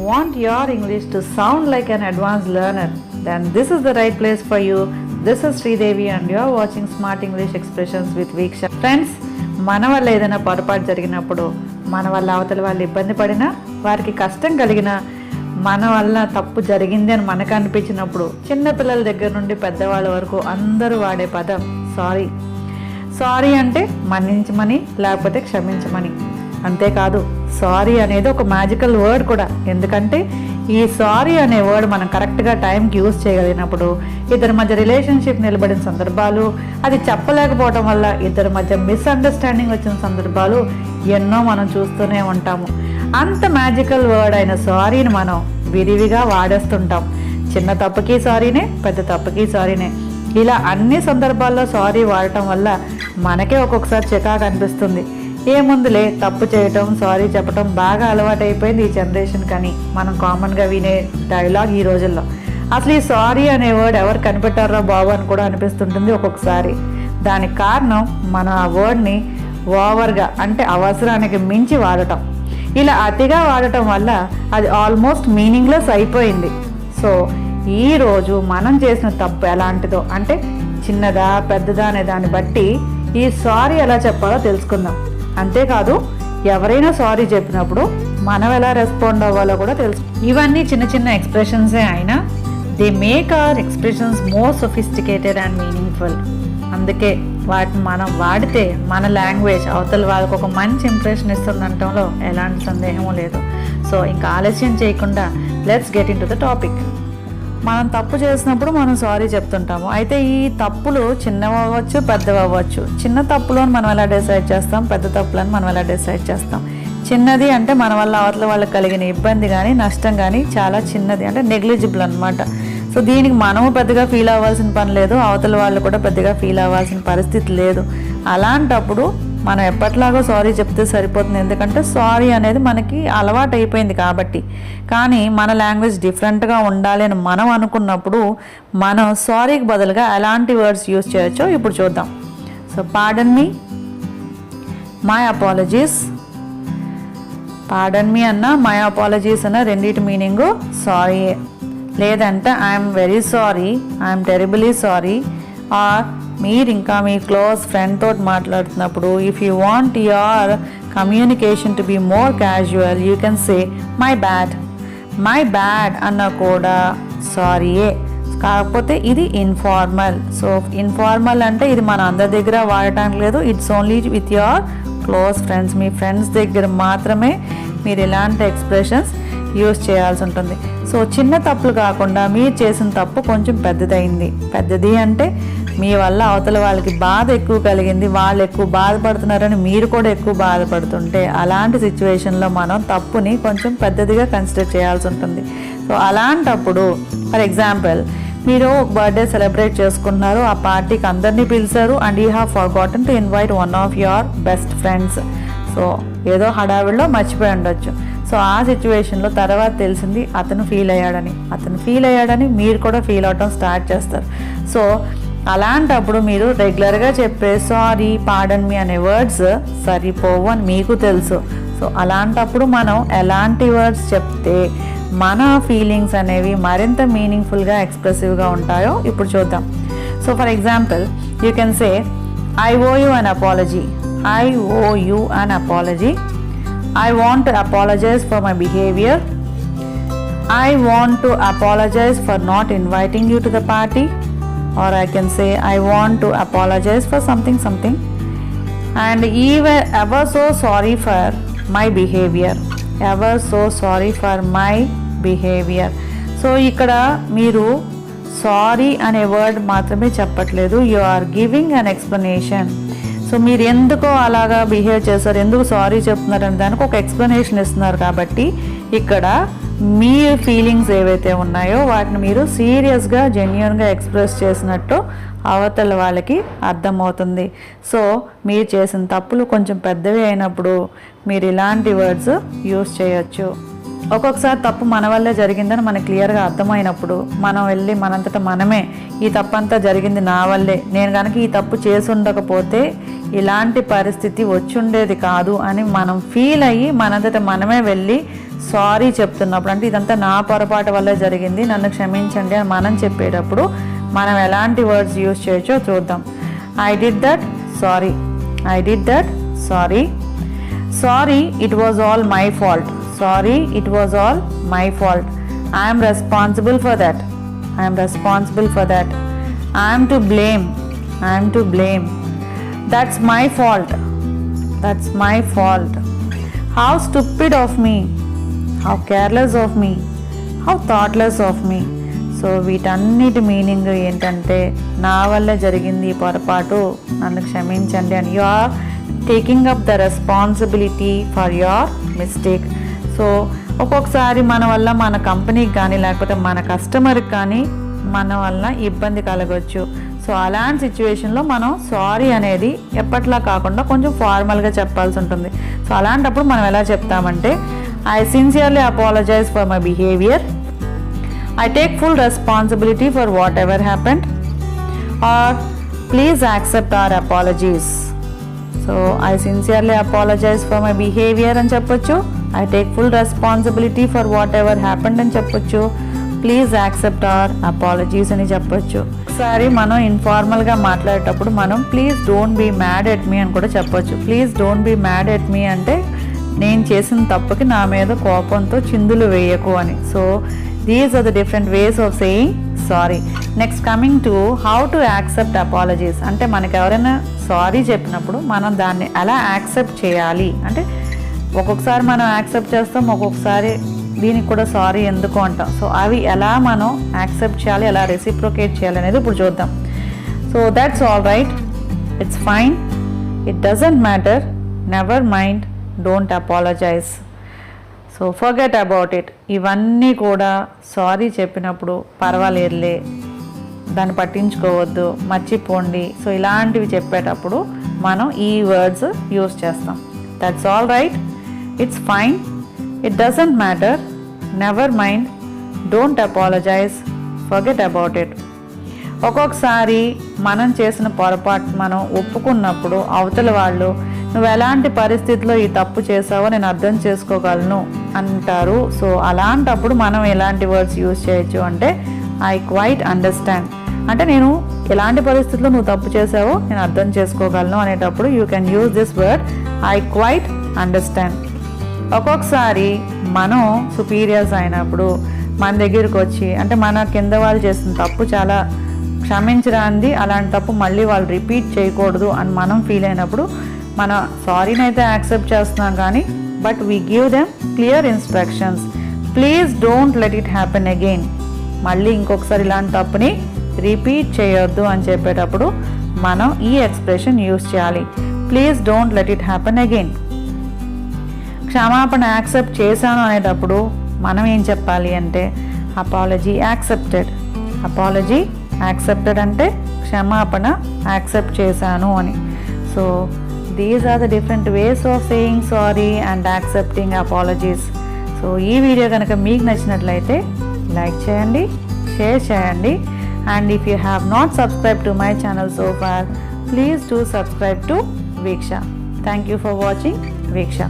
want your English to sound like an advanced learner, then this is the right place for you. This is Sridevi and you are watching Smart English Expressions with Viksha. Friends, మన వల్ల ఏదైనా పొరపాటు జరిగినప్పుడు, మన వల్ల అవతల వాళ్ళు ఇబ్బంది పడినా, వారికి కష్టం కలిగినా, మన వల్ల తప్పు జరిగింది అని మనకు అనిపించినప్పుడు, చిన్నపిల్లల దగ్గర నుండి పెద్దవాళ్ళ వరకు అందరూ వాడే పదం సారీ. సారీ అంటే మన్నించమని, లేకపోతే క్షమించమని. అంతేకాదు, సారీ అనేది ఒక మ్యాజికల్ వర్డ్ కూడా. ఎందుకంటే ఈ సారీ అనే వర్డ్ మనం కరెక్ట్గా టైంకి యూజ్ చేయగలిగినప్పుడు, ఇద్దరి మధ్య రిలేషన్షిప్ నిలబడిన సందర్భాలు, అది చెప్పలేకపోవడం వల్ల ఇద్దరి మధ్య మిస్అండర్స్టాండింగ్ వచ్చిన సందర్భాలు ఎన్నో మనం చూస్తూనే ఉంటాము. అంత మ్యాజికల్ వర్డ్ అయిన సారీని మనం విరివిగా వాడేస్తుంటాం. చిన్న తప్పుకి సారీనే, పెద్ద తప్పుకి సారీనే. ఇలా అన్ని సందర్భాల్లో సారీ వాడటం వల్ల మనకే ఒక్కొక్కసారి చికాకు అనిపిస్తుంది. ఏముందులే, తప్పు చేయటం, సారీ చెప్పటం బాగా అలవాటైపోయింది ఈ జనరేషన్ కానీ మనం కామన్గా వినే డైలాగ్ ఈ రోజుల్లో. అసలు ఈ సారీ అనే వర్డ్ ఎవరు కనిపెట్టారో బాబు అని కూడా అనిపిస్తుంటుంది ఒక్కొక్కసారి. దానికి కారణం మనం ఆ వర్డ్ని ఓవర్గా, అంటే అవసరానికి మించి వాడటం. ఇలా అతిగా వాడటం వల్ల అది ఆల్మోస్ట్ మీనింగ్లెస్ అయిపోయింది. సో ఈరోజు మనం చేసిన తప్పు ఎలాంటిదో, అంటే చిన్నదా పెద్దదా అనే దాన్ని బట్టి ఈ సారీ ఎలా చెప్పాలో తెలుసుకుందాం. అంతేకాదు, ఎవరైనా సారీ చెప్పినప్పుడు మనం ఎలా రెస్పాండ్ అవ్వాలో కూడా తెలుసు. ఇవన్నీ చిన్న చిన్న ఎక్స్ప్రెషన్సే అయినా they make our expressions more sophisticated and meaningful. అందుకే వాటిని మనం వాడితే మన లాంగ్వేజ్ అవతల వాళ్ళకి ఒక మంచి ఇంప్రెషన్ ఇస్తుందనటంలో ఎలాంటి సందేహము లేదు. సో ఇంకా ఆలస్యం చేయకుండా let's get in to the topic. మనం తప్పు చేసినప్పుడు మనం సారీ చెప్తుంటాము. అయితే ఈ తప్పులు చిన్నవి అవ్వచ్చు, పెద్దవి అవ్వచ్చు. చిన్న తప్పులను మనం ఎలా డిసైడ్ చేస్తాం, పెద్ద తప్పులను మనం ఎలా డిసైడ్ చేస్తాం. చిన్నది అంటే మన వల్ల అవతల వాళ్ళకి కలిగిన ఇబ్బంది కానీ నష్టం కానీ చాలా చిన్నది, అంటే నెగ్లిజిబుల్ అనమాట. సో దీనికి మనము పెద్దగా ఫీల్ అవ్వాల్సిన పని లేదు, అవతల వాళ్ళు కూడా పెద్దగా ఫీల్ అవ్వాల్సిన పరిస్థితి లేదు. అలాంటప్పుడు మనం ఎప్పట్లాగో సారీ చెప్తే సరిపోతుంది. ఎందుకంటే సారీ అనేది మనకి అలవాటు అయిపోయింది కాబట్టి. కానీ మన లాంగ్వేజ్ డిఫరెంట్గా ఉండాలి అని మనం అనుకున్నప్పుడు మనం సారీకి బదులుగా ఎలాంటి వర్డ్స్ యూజ్ చేయొచ్చో ఇప్పుడు చూద్దాం. So pardon me, my apologies. Pardon me అన్న, మై అపాలజీస్ అన్న రెండింటి మీనింగు సారీయే. లేదంటే I'm very sorry, I'm terribly sorry. Or మీరు ఇంకా మీ క్లోజ్ ఫ్రెండ్ తోటి మాట్లాడుతున్నప్పుడు if you want your communication to be more casual you can say my bad. My bad అన్న కూడా సారీయే, కాకపోతే ఇది ఇన్ఫార్మల్. సో ఇన్ఫార్మల్ అంటే ఇది మన అందరి దగ్గర వాడటానికి లేదు, it's only with your close friends. Me friends దగ్గర మాత్రమే మీరు ఇలాంటి ఎక్స్ప్రెషన్స్ యూజ్ చేయాల్సి ఉంటుంది. సో చిన్న తప్పులు కాకుండా మీరు చేసిన తప్పు కొంచెం పెద్దదైంది. పెద్దది అంటే మీ వల్ల అవతల వాళ్ళకి బాధ ఎక్కువ కలిగింది, వాళ్ళు ఎక్కువ బాధపడుతున్నారని మీరు కూడా ఎక్కువ బాధపడుతుంటే అలాంటి సిచ్యువేషన్లో మనం తప్పుని కొంచెం పెద్దదిగా కన్సిడర్ చేయాల్సి ఉంటుంది. సో అలాంటప్పుడు ఫర్ ఎగ్జాంపుల్, మీరు ఒక బర్త్డే సెలబ్రేట్ చేసుకుంటున్నారు, ఆ పార్టీకి అందరినీ పిలిచారు and you have forgotten to invite one of your best friends. So ఏదో హడావిడిలో మర్చిపోయి ఉండొచ్చు. సో ఆ సిచ్యువేషన్లో తర్వాత తెలిసింది అతను ఫీల్ అయ్యాడని మీరు కూడా ఫీల్ అవటం స్టార్ట్ చేస్తారు. సో అలాంటప్పుడు మీరు రెగ్యులర్గా చెప్పే సారీ, పార్డన్ మీ అనే వర్డ్స్ సరిపోవు అని మీకు తెలుసు. సో అలాంటప్పుడు మనం ఎలాంటి వర్డ్స్ చెప్తే మన ఫీలింగ్స్ అనేవి మరింత మీనింగ్ఫుల్గా, ఎక్స్ప్రెసివ్గా ఉంటాయో ఇప్పుడు చూద్దాం. So for example you can say I owe you an apology. I owe you an apology. I want to apologize for my behavior. I want to apologize for not inviting you to the party. Or I can say I want to apologize for something. And even ever so sorry for my behavior. Ever so sorry for my behavior. So ఇక్కడ మీరు sorry అనే word మాత్రమే చెప్పట్లేదు, you are giving an explanation. So మీరు ఎందుకో అలాగా behave చేస్తారు, ఎందుకు సారీ చెప్తున్నారు అనే దానికి ఒక ఎక్స్ప్లెనేషన్ ఇస్తున్నారు. కాబట్టి ఇక్కడ మీ ఫీలింగ్స్ ఏవైతే ఉన్నాయో వాటిని మీరు సీరియస్గా, జెన్యూన్గా ఎక్స్ప్రెస్ చేసినట్టు అవతల వాళ్ళకి అర్థమవుతుంది. సో మీరు చేసిన తప్పులు కొంచెం పెద్దవి అయినప్పుడు మీరు ఇలాంటి వర్డ్స్ యూజ్ చేయొచ్చు. ఒక్కొక్కసారి తప్పు మన వల్లే జరిగిందని మనకు క్లియర్గా అర్థమైనప్పుడు మనం వెళ్ళి మనంతటా మనమే ఈ తప్పంతా జరిగింది నా వల్లే, నేను కనుక ఈ తప్పు చేసి ఉండకపోతే ఇలాంటి పరిస్థితి వచ్చుండేది కాదు అని మనం ఫీల్ అయ్యి మనంతటా మనమే వెళ్ళి సారీ చెప్తున్నప్పుడు, అంటే ఇదంతా నా పొరపాటు వల్ల జరిగింది, నన్ను క్షమించండి అని మనం చెప్పేటప్పుడు మనం ఎలాంటి వర్డ్స్ యూజ్ చేయొచ్చో చూద్దాం. I did that, sorry. I did that, sorry. Sorry, it was all my fault. Sorry, it was all my fault. I am responsible for that. I am responsible for that. I am to blame. I am to blame. That's my fault. That's my fault. How stupid of me. How careless of me. How thoughtless of me. So వీటన్నిటి meaning ఏంటంటే, నా వల్ల జరిగింది ఈ పొరపాటు, నన్ను క్షమించండి అని. You are taking up the responsibility for your mistake. So ఒక్కొక్కసారి మన వల్ల మన కంపెనీకి కానీ లేకపోతే మన కస్టమర్కి కానీ మన వల్ల ఇబ్బంది కలగవచ్చు. సో అలాంటి సిచ్యువేషన్లో మనం సారీ అనేది ఎప్పట్లా కాకుండా కొంచెం ఫార్మల్గా చెప్పాల్సి ఉంటుంది. సో అలాంటప్పుడు మనం ఎలా చెప్తామంటే, I sincerely apologize for my behaviour. I take full responsibility for whatever happened, or please accept our apologies. So I sincerely apologize for my behavior అని చెప్పొచ్చు. I take full responsibility for whatever happened అని చెప్పొచ్చు. Please accept our apologies అని చెప్పొచ్చు. ఒకసారి మనం ఇన్ఫార్మల్గా మాట్లాడేటప్పుడు మనం please don't be mad at me అని కూడా చెప్పొచ్చు. Please don't be mad at me అంటే నేను చేసిన తప్పుకి నా మీద కోపంతో చిందులు వేయకు అని. So these are the different ways of saying sorry. Next, coming to how to accept apologies. అంటే మనకు ఎవరైనా సారీ చెప్పినప్పుడు మనం దాన్ని ఎలా యాక్సెప్ట్ చేయాలి అంటే, ఒక్కొక్కసారి మనం యాక్సెప్ట్ చేస్తాం, ఒక్కొక్కసారి దీనికి కూడా సారీ ఎందుకు అంటాం. సో అవి ఎలా మనం యాక్సెప్ట్ చేయాలి, ఎలా రెసిప్రొకేట్ చేయాలి అనేది ఇప్పుడు చూద్దాం. So that's all right, it's fine, it doesn't matter, never mind, don't apologise. So forget about it. ఇవన్నీ కూడా సారీ చెప్పినప్పుడు పర్వాలేదులే, దాన్ని పట్టించుకోవద్దు, మర్చిపోండి. సో ఇలాంటివి చెప్పేటప్పుడు మనం ఈ వర్డ్స్ యూస్ చేస్తాం. That's all right, it's fine, it doesn't matter, never mind, don't apologise, forget about it. ఒక్కొక్కసారి మనం చేసిన పొరపాటు మనం ఒప్పుకున్నప్పుడు అవతల వాళ్ళు నువ్వు ఎలాంటి పరిస్థితిలో ఈ తప్పు చేసావో నేను అర్థం చేసుకోగలను అంటారు. సో అలాంటప్పుడు మనం ఎలాంటి వర్డ్స్ యూజ్ చేయొచ్చు అంటే, ఐ క్వైట్ అండర్స్టాండ్. అంటే నేను ఎలాంటి పరిస్థితుల్లో నువ్వు తప్పు చేసావో నేను అర్థం చేసుకోగలను అనేటప్పుడు you can use this word, I quite understand. ఒక్కొక్కసారి మనం సుపీరియర్స్ అయినప్పుడు మన దగ్గరికి వచ్చి, అంటే మన కింద వాళ్ళు చేసిన తప్పు చాలా క్షమించరాంది, అలాంటి తప్పు మళ్ళీ వాళ్ళు రిపీట్ చేయకూడదు అని మనం ఫీల్ అయినప్పుడు మన సారీని అయితే యాక్సెప్ట్ చేస్తున్నాం కానీ, but we give them clear instructions. Please don't let it happen again. మళ్ళీ ఇంకొకసారి ఇలాంటి తప్పుని రిపీట్ చేయొద్దు అని చెప్పేటప్పుడు మనం ఈ ఎక్స్ప్రెషన్ యూజ్ చేయాలి, please don't let it happen again. క్షమాపణ యాక్సెప్ట్ చేశాను అనేటప్పుడు మనం ఏం చెప్పాలి అంటే, అపాలజీ యాక్సెప్టెడ్. అపాలజీ యాక్సెప్టెడ్ అంటే క్షమాపణ యాక్సెప్ట్ చేశాను అని. So these are the different ways of saying sorry and accepting apologies. So ఈ వీడియో కనుక మీకు నచ్చినట్లయితే లైక్ చేయండి, షేర్ చేయండి, and if you have not subscribed to my channel so far, please do subscribe to Viksha. Thank you for watching Viksha.